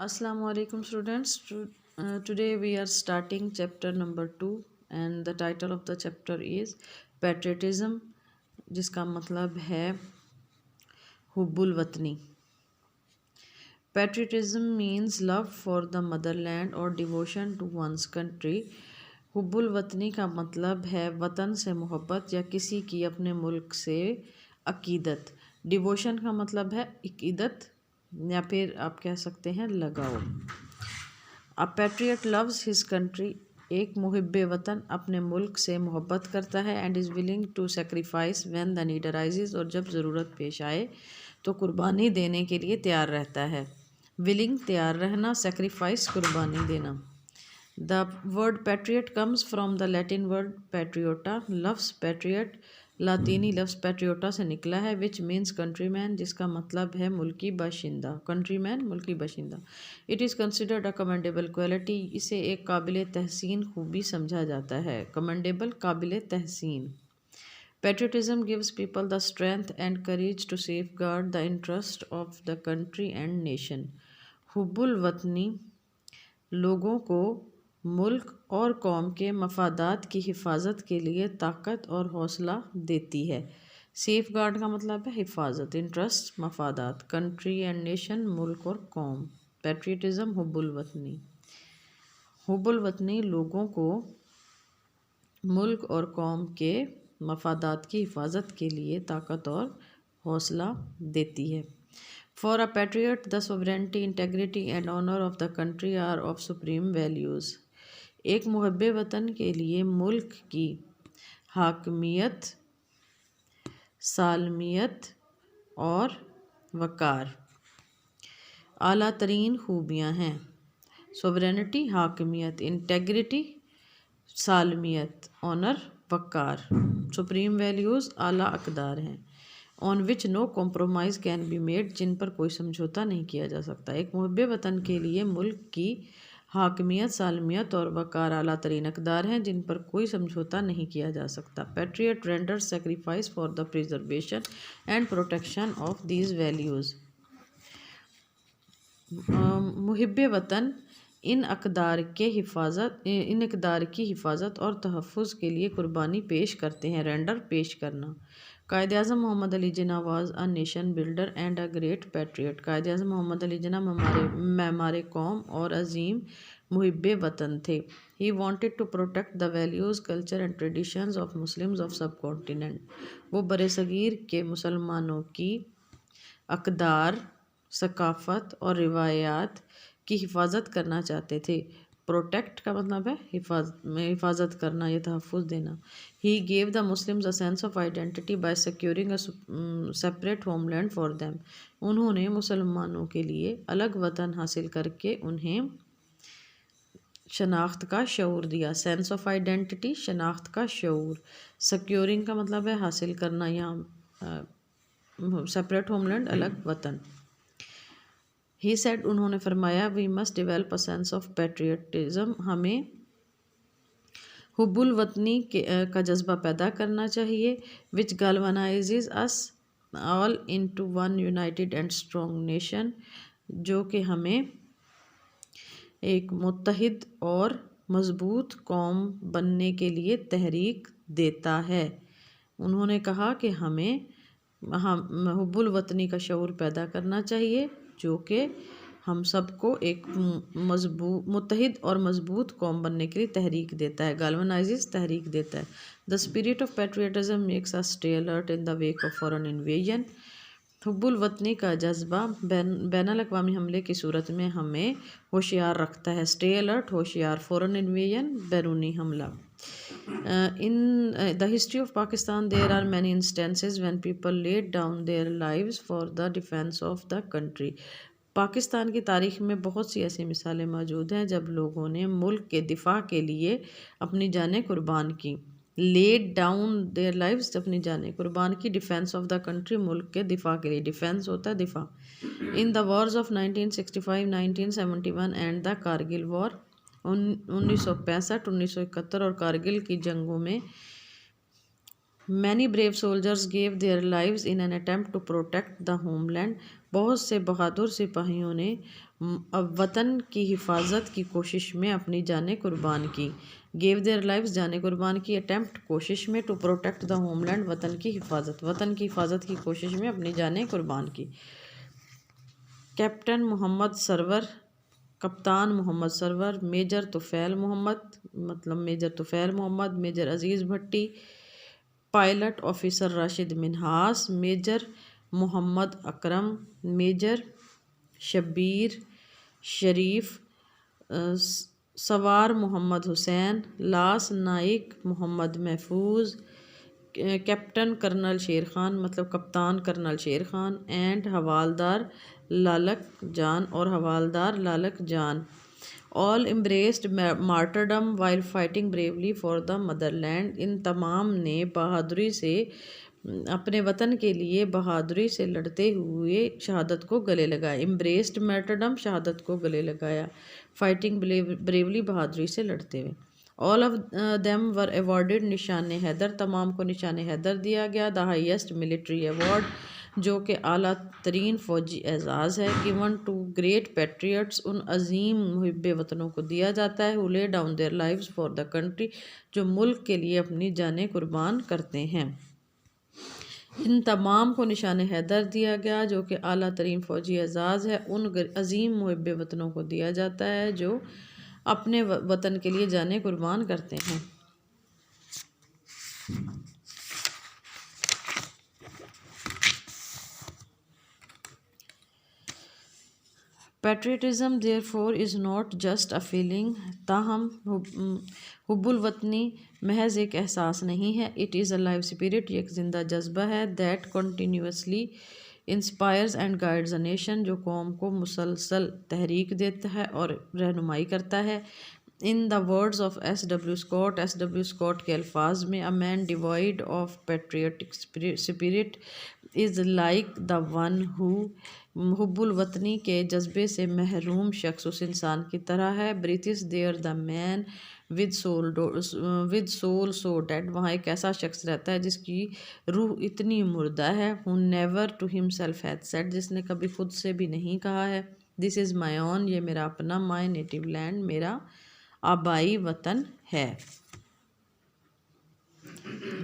Assalamu alaikum students. Today we are starting chapter number 2 and the title of the chapter is patriotism जिसका मतलब है हुब्बुल वतनी. Patriotism means love for the motherland or devotion to one's country. हुब्बुल वतनी का मतलब है वतन से मोहब्बत या किसी की अपने मुल्क से अकीदत. डिवोशन का मतलब है अकीदत या फिर आप कह सकते हैं लगाव. A patriot loves his country. एक मुहिब्बे वतन अपने मुल्क से मोहब्बत करता है and is willing to sacrifice when the need arises. और जब ज़रूरत पेश आए तो कुर्बानी देने के लिए तैयार रहता है. विलिंग तैयार रहना, सेक्रीफाइस कुर्बानी देना. The word patriot comes from the Latin word patriota. लफ्स पैट्रियट लातीनी लफ्स पैट्रियोटा से निकला है विच मीन्स कंट्रीमैन, जिसका मतलब है मुल्की बाशिंदा. कंट्रीमैन मुल्की बाशिंदा. It is considered a commendable quality. इसे एक काबिल तहसीन खूबी समझा जाता है. कमेंडेबल काबिल तहसीन. Patriotism gives people the strength and courage to safeguard the interest of the country and nation. हुब्बुल वतनी लोगों को मुल्क और कौम के मफादात की हिफाजत के लिए ताकत और हौसला देती है. सेफ गार्ड का मतलब है हिफाजत. इंटरेस्ट मफादात. कंट्री एंड नेशन मुल्क और कौम. पैट्रियटिज़म हुब्बुल वतनी. हुब्बुल वतनी लोगों को मुल्क और कौम के मफादात की हिफाजत के लिए ताकत और हौसला देती है. For a patriot, the sovereignty, integrity and honor of the country are of supreme values. एक मुहब्बे वतन के लिए मुल्क की हाकमियत, सालमियत और वक़ार आला तरीन खूबियाँ हैं. सोवरेनिटी हाकमियत, इंटेग्रिटी सालमियत, ऑनर वक़ार. सुप्रीम वैल्यूज़ आला अक़दार हैं. On which no compromise can be made, जिन पर कोई समझौता नहीं किया जा सकता. एक मुहब्बे वतन के लिए मुल्क की हाकमियत, सालमियत और वक़ार आला तरीन अक़दार हैं जिन पर कोई समझौता नहीं किया जा सकता. Patriot render sacrifice for the preservation and protection of these values. मुहिब्बे वतन इन अक़दार की हिफाजत और तहफ़्फ़ुज़ के लिए कुर्बानी पेश करते हैं. रेंडर पेश करना. Quaid-e-Azam Mohammad Ali Jinnah was a nation builder and a great patriot. Quaid-e-Azam Mohammad Ali Jinnah मेमार कौम और अजीम मुहिब्बे वतन थे. He wanted to protect the values, culture and traditions of Muslims of subcontinent. वो बरसगीर के मुसलमानों की अक़दार, सकाफ़त और रिवायात की हिफाजत करना चाहते थे. प्रोटेक्ट का मतलब है हिफाजत करना या तहफ़्फ़ुज़ देना. He gave the Muslims a sense of identity by securing a separate homeland for them. उन्होंने मुसलमानों के लिए अलग वतन हासिल करके उन्हें शनाख्त का शऊर दिया. सेंस ऑफ आइडेंटिटी, शनाख्त का शऊर. सिक्योरिंग का मतलब है हासिल करना या सेपरेट होमलैंड अलग वतन. ही सेड उन्होंने फरमाया we must develop a sense of patriotism. हमें हुब्बुल वतनी का जज्बा पैदा करना चाहिए. Which galvanises us all into one united and strong nation. जो कि हमें एक मुत्तहिद और मजबूत कौम बनने के लिए तहरीक देता है. उन्होंने कहा कि हमें हुब्बुल वतनी का शऊर पैदा करना चाहिए जो कि हम सबको एक मुत्तहिद और मजबूत कौम बनने के लिए तहरीक देता है. गैल्वनाइजेस तहरीक देता है. The spirit of patriotism makes us stay alert in the wake of foreign invasion. हुब्बुल वतनी का जज्बा बैनुल-अक़वामी हमले की सूरत में हमें होशियार रखता है. स्टे अलर्ट होशियार, फॉरेन इन्वेजन बैरूनी हमला. In the history of Pakistan, there are many instances when people laid down their lives for the defense of the country. Pakistan की तारीख़ में बहुत सी ऐसी मिसालें मौजूद हैं जब लोगों ने मुल्क के दिफा के लिए अपनी जानें कुर्बान की. लेड डाउन देयर लाइव्स, अपनी जानें कुर्बान की. डिफेंस ऑफ द कंट्री, मुल्क के दिफा के लिए. डिफेंस होता है दिफा. In the wars of 1965, 1971 and the Kargil war. 1965, 1971 और कारगिल की जंगों में many brave soldiers gave their lives in an attempt to protect the homeland. बहुत से बहादुर सिपाहियों ने वतन की हिफाजत की कोशिश में अपनी जानें कुर्बान की। गेव देयर लाइव्स जानें कुर्बान की, अटेम्प्ट कोशिश में, टू प्रोटेक्ट द होमलैंड वतन की हिफाजत की कोशिश में अपनी जानें कुर्बान की। कैप्टन मोहम्मद सरवर, कप्तान मोहम्मद सरवर। मेजर तुफैल मोहम्मद, मतलब major Tufail Mohammad. Major Aziz Bhatti. Pilot officer Rashid Minhas. Major Mohammad Akram. Major Shabbir Sharif. सवार मोहम्मद हुसैन। लास नाइक मोहम्मद महफूज। कैप्टन कर्नल शेर खान, मतलब कप्तान कर्नल शेर खान। एंड हवालदार लालक जान, और हवालदार Lalak Jan. All embraced martyrdom while fighting bravely for the motherland. इन तमाम ने बहादुरी से अपने वतन के लिए बहादुरी से लड़ते हुए शहादत को गले लगाया। एम्ब्रेस्ड मार्टरडम, शहादत को गले लगाया। फाइटिंग ब्रेवली, बहादुरी से लड़ते हुए। All of them were awarded निशान हैदर, तमाम को निशान हैदर दिया गया। द हाईएस्ट मिलिट्री अवार्ड, जो कि आला तरीन फ़ौजी एज़ाज़ है। गिवन टू ग्रेट पैट्रियट्स, उन अजीम मुहिब वतनों को दिया जाता है। Who lay down their lives for the country, जो मुल्क के लिए अपनी जानें कुर्बान करते हैं। इन तमाम को निशान हैदर दिया गया, जो कि आला तरीन फ़ौजी एज़ाज़ है। उन अजीम मुहिब वतनों को दिया जाता है जो अपने वतन के लिए जानें कुर्बान करते हैं। Patriotism therefore is not just a feeling, ताहम हुब्बुल वतनी महज एक एहसास नहीं है। It is a live spirit, एक ज़िंदा जज्बा है। That continuously inspires and guides a nation, जो कौम को मुसलसल तहरीक देता है और रहनुमाई करता है। In the words of S.W. Scott, S.W. Scott के अल्फाज में, a man devoid of patriotic spirit is like the one who, हुब्बुल वतनी के जज्बे से महरूम शख्स उस इंसान की तरह है। Breathes there the man with soul so dead, वहाँ एक ऐसा शख्स रहता है जिसकी रूह इतनी मुर्दा है। Who never to himself had said, जिसने कभी खुद से भी नहीं कहा है। दिस इज़ माई ओन, ये मेरा अपना। माई नेटिव लैंड, मेरा आबाई वतन है।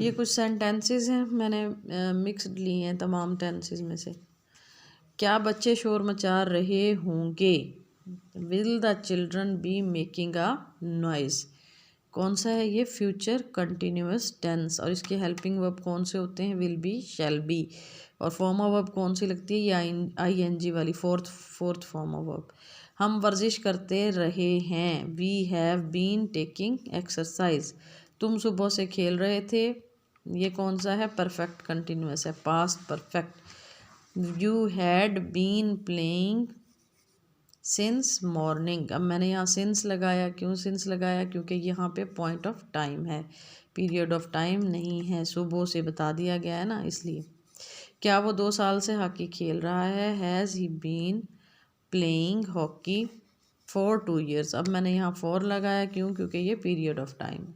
ये कुछ सेंटेंसेस हैं, मैंने मिक्स्ड लिए हैं तमाम टेंसेस में से। क्या बच्चे शोर मचा रहे होंगे? Will the children be making a noise. कौन सा है ये? Future continuous tense. और इसके हेल्पिंग वर्ब कौन से होते हैं? Will be, shall be. और फॉर्म ऑफ वर्ब कौन सी लगती है? ये ING वाली, फोर्थ फॉर्म ऑफ वर्ब। हम वर्जिश करते रहे हैं। We have been taking exercise. तुम सुबह से खेल रहे थे। ये कौन सा है? परफेक्ट कंटिन्यूस है, past perfect. You had been playing since morning. अब मैंने यहाँ सिंस लगाया, क्यों सिंस लगाया? क्योंकि यहाँ पे पॉइंट ऑफ टाइम है, पीरियड ऑफ टाइम नहीं है, सुबह से बता दिया गया है ना, इसलिए। क्या वो 2 साल से हॉकी खेल रहा है? Has he been playing hockey for 2 years। अब मैंने यहाँ फॉर लगाया, क्यों? क्योंकि ये पीरियड ऑफ टाइम।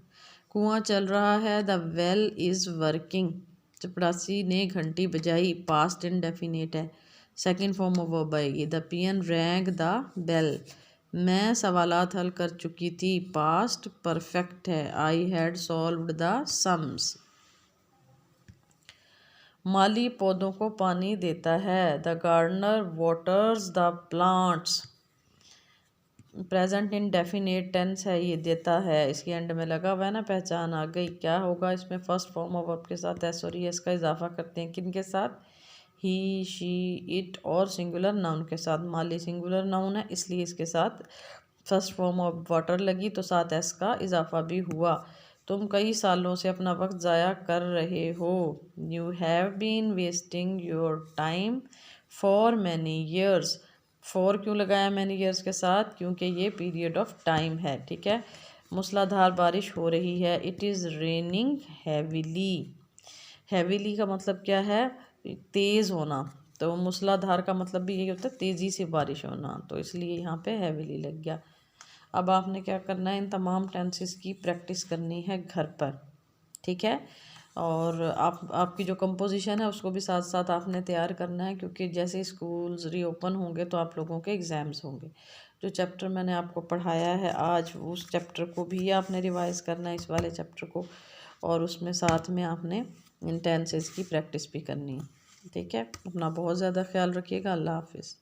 कुआं चल रहा है। The well is working. चपरासी ने घंटी बजाई, पास्ट इंडेफिनिट है, सेकंड फॉर्म ऑफ वर्ब आएगी। The peon rang the bell. मैं सवालात हल कर चुकी थी, पास्ट परफेक्ट है। I had solved the sums. माली पौधों को पानी देता है। The gardener waters the plants. Present indefinite tense है, ये देता है, इसके एंड में लगा हुआ है ना, पहचान आ गई। क्या होगा इसमें? फर्स्ट फॉर्म ऑफ वर्ब के साथ एस और एस का इजाफा करते हैं। किन के साथ? ही, शी, इट और सिंगुलर नाउन के साथ। माली सिंगुलर नाउन है, इसलिए इसके साथ फर्स्ट फॉर्म ऑफ वाटर लगी, तो साथ एस का इजाफा भी हुआ। तुम कई सालों से अपना वक्त ज़ाया कर रहे हो। You have been wasting your time for many years. For क्यों लगाया मैनी ईयर्स के साथ? क्योंकि ये पीरियड ऑफ टाइम है, ठीक है। मूसलाधार बारिश हो रही है। It is raining heavily. Heavily का मतलब क्या है? तेज़ होना। तो मूसलाधार का मतलब भी यही होता है, तेज़ी से बारिश होना, तो इसलिए यहाँ पे हैविली लग गया। अब आपने क्या करना है? इन तमाम टेंसेस की प्रैक्टिस करनी है घर पर, ठीक है। और आपकी जो कंपोजिशन है उसको भी साथ साथ आपने तैयार करना है, क्योंकि जैसे स्कूल्स रीओपन होंगे तो आप लोगों के एग्ज़ाम्स होंगे। जो चैप्टर मैंने आपको पढ़ाया है आज, उस चैप्टर को भी आपने रिवाइज करना है, इस वाले चैप्टर को, और उसमें साथ में आपने इन टेंसेस की प्रैक्टिस भी करनी है। ठीक है, अपना बहुत ज़्यादा ख्याल रखिएगा। अल्लाह हाफिज़।